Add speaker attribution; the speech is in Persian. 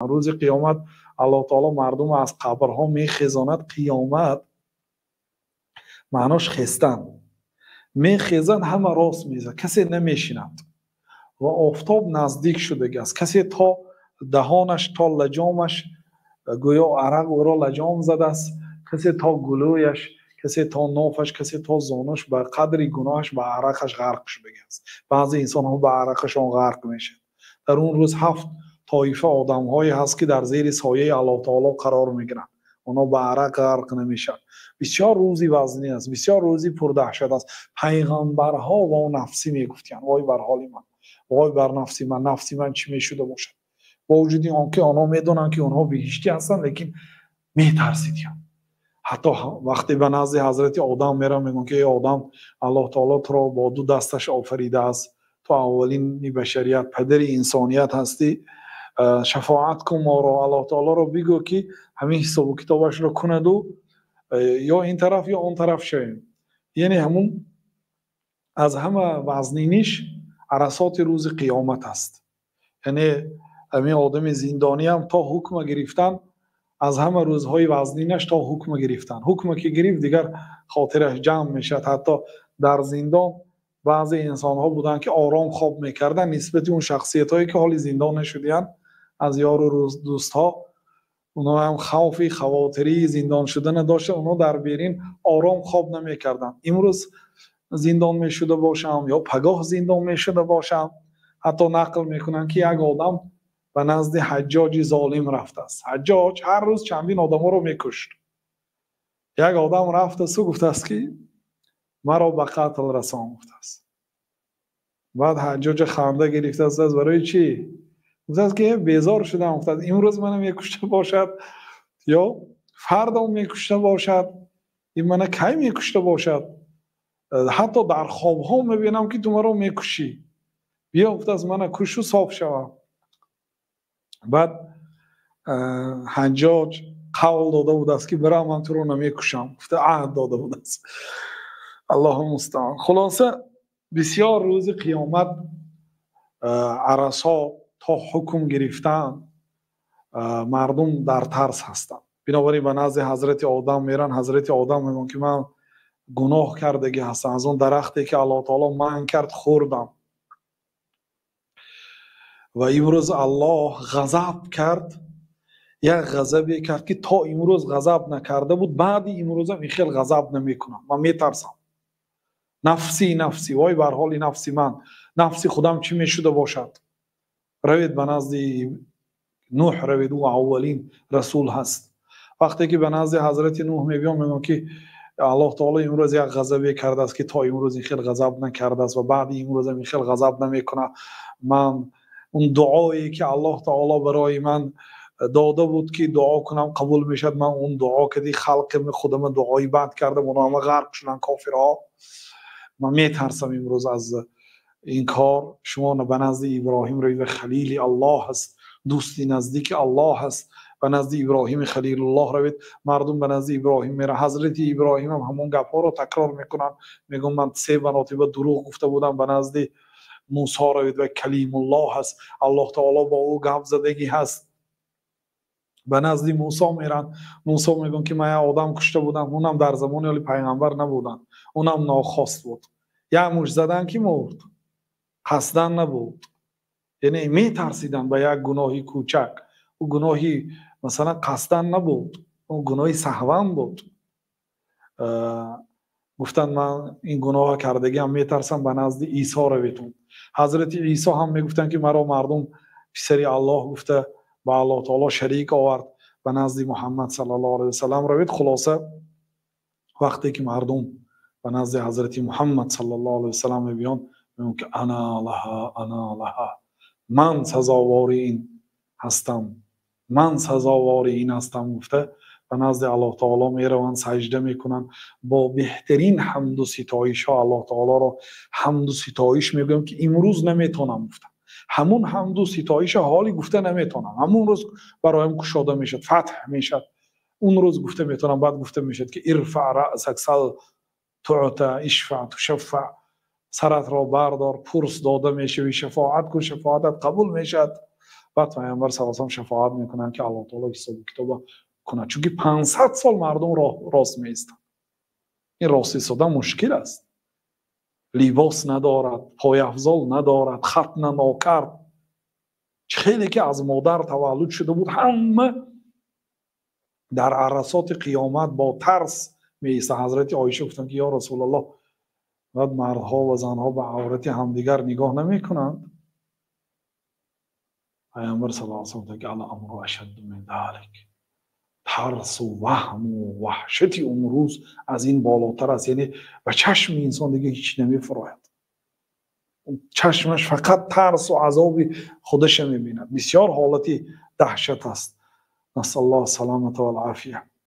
Speaker 1: روز قیامت الله تعالی مردم از قبرها میخیزاند. قیامت معناش خستن، میخیزند، همه راست میزه، کسی نمیشیند و آفتاب نزدیک شده است. کسی تا دهانش تا لجامش گویا عرق او را لجام زده است، کسی تا گلویش، کسی تا نافش، کسی تا زانوش به قدر گناهش به عرقش غرق شده است. بعضی انسان ها به عرقشان غرق میشه. در اون روز 7 طایفه آدم هایی هست که در زیر سایه الله تعالی قرار میگیرند، اونا به عرق غرق نمیشن. بسیار روزی وزنی است، بسیار روزی پردهشت است. پیغمبرها و نفسی میگفتند وای بر حال من، وای بر نفسی من چی میشده باشد. با وجود آنکه آنها میدونن که آنها بهشتی هستند، لیکن میترسیدند. حتی وقتی به نزد حضرت آدم میرن میگن که ای آدم، الله تعالی تو را با 2 دستش آفریده است، تو اولین بشریت، پدر انسانیت هستی، شفاعت کن ما را، الله تعالی را بگو که همین حساب و کتابش را کند و یا این طرف یا اون طرف شویم. یعنی همون از همه وزنینیش عرصات روز قیامت است. یعنی همین آدم زندانی هم تا حکم گرفتن، از همه روزهای وزنینش تا حکم گرفتن. حکم که گرفت دیگر خاطرش جمع میشد. حتی در زندان بعضی انسان ها بودن که آرام خواب میکردن نسبت اون شخصیت هایی که حالی زندان نشدیان از یار و دوست ها. اونا هم خوفی خواطری زندان شدن داشته، اونا در بیرین آرام خواب نمیکردن. امروز زندان میشده باشم یا پگاه زندان میشده باشم، حتی نقل میکنن که یک آدم به نزد حجاج ظالم رفته است. حجاج هر روز چندین آدم رو میکشت. یک آدم رفته است و گفته است که مرا به قتل رسان گفته است. بعد حجاج خنده گرفته است برای چی؟ گفته است که بیزار شدم، گفته است امروز منو میکشته باشد یا فردا میکشته باشد، این منو کی میکشته باشد. حتی در خواب ها میبینم که تو مرا میکشی، بیا گفته است منو کش و صاف شوم. بعد حجاج قول داده بود است که برای من تو رو نمیکشم، گفته عهد داده بود است. الله المستعان. خلاصه بسیار روز قیامت عرصا تا حکم گرفتن مردم در ترس هستند. بنابراین به نزد حضرت آدم میرن. حضرت آدم میگن که من گناه کردگی هستم، از اون درختی که الله تعالی منع کرد خوردم و امروز الله غضب کرد. یک غضبی کرد که تا امروز غضب نکرده بود، بعد امروز هم این خیلی غضب نمیکنم. من میترسم. نفسی نفسی، وای بر حال نفسی من، نفسی خودم چی میشده باشد. روید به نزد نوح روید، او اولین رسول هست. وقتی که به نزد حضرت نوح میبینم میگم که الله تعالی امروز یک غضبی کرده است که تا امروز این خیلی غضب نکرده است و بعد امروز هم این خیلی غضب نمیکنه. من اون دعایی که الله تعالی برای من داده بود که دعا کنم قبول میشد، من اون دعا که دی خلق خودم دعایی بد کردم، اونا همه غرق شدن کافرها. من میترسم امروز از این کار. شما به نزد ابراهیم روید، خلیل الله هست، دوستی نزدیک الله هست. به نزد ابراهیم خلیل الله روید. مردم به نزد ابراهیم میره. حضرت ابراهیم هم همون گپا رو تکرار میکنن، میگم من 3 مرتبه دروغ گفته بودم. به نزد موسی روید و کلیم الله هست، الله تعالی با او گپ زدگی هست. به نزد موسی میرن. موسی میگن که من آدم کشته بودم، اونم در زمان علی پیغمبر نبودن، اونم ناخواست بود. یک موش زدن که مرد، قصدن نبود. یعنی میترسیدن به یک گناهی کوچک. او گناهی مثلا قصدن نبود، اون گناهی سهوا بود. گفتن من این گناه کردگی هم میترسم، به نزد عیسی رویتون. حضرت عیسی هم میگفتن که مرا مردم پسری الله گفته، با الله تعالی شریک آورد، به نزد محمد صلی الله علیه و سلم روید. خلاصه وقتی که مردم به نزد حضرت محمد صلی الله علیه و سلم میبینن، میگن که انا لها، من سزاوار این هستم، من سزاوار این هستم گفته، به نزد الله تعالی میروند، سجده میکنن. با بهترین حمد و ستایش ها الله تعالی را حمد و ستایش میگم که امروز نمیتونم گفتم. همون حمد و ستایش حالی گفته نمیتونم، همون روز برایم کشاده میشد، فتح میشد، اون روز گفته میتونم. بعد گفته میشد که ارفع رأسک سل تعطى اشفع تشفع، سرت را بردار پرس داده میشوی، شفاعت کن شفاعتت قبول میشد. بعد پیامبر صلی الله علیه و آله شفاعت میکنن که الله تعالی حساب کتاب کنه، چون که 500 سال مردم راست میستن. این راست ایستادن مشکل است. لباس ندارد، پای افضل ندارد، ختن ناکرد. خیلی که از مادر تولد شده بود همه در عرصات قیامت با ترس میایسته. حضرت عایشه گفتن که یا رسول الله، بعد مردها و زنها به عورت همدیگر نگاه نمیکنند؟ پیامبر صلی الله علیه و آله که الامر اشد من ذلک، ترس و وهم و وحشت امروز از این بالاتر است. یعنی به چشم انسان دیگه هیچ نمیفراید، چشمش فقط ترس و عذاب خودش میبیند. بسیار حالتی دهشت است. نسأل الله السلامة والعافیه.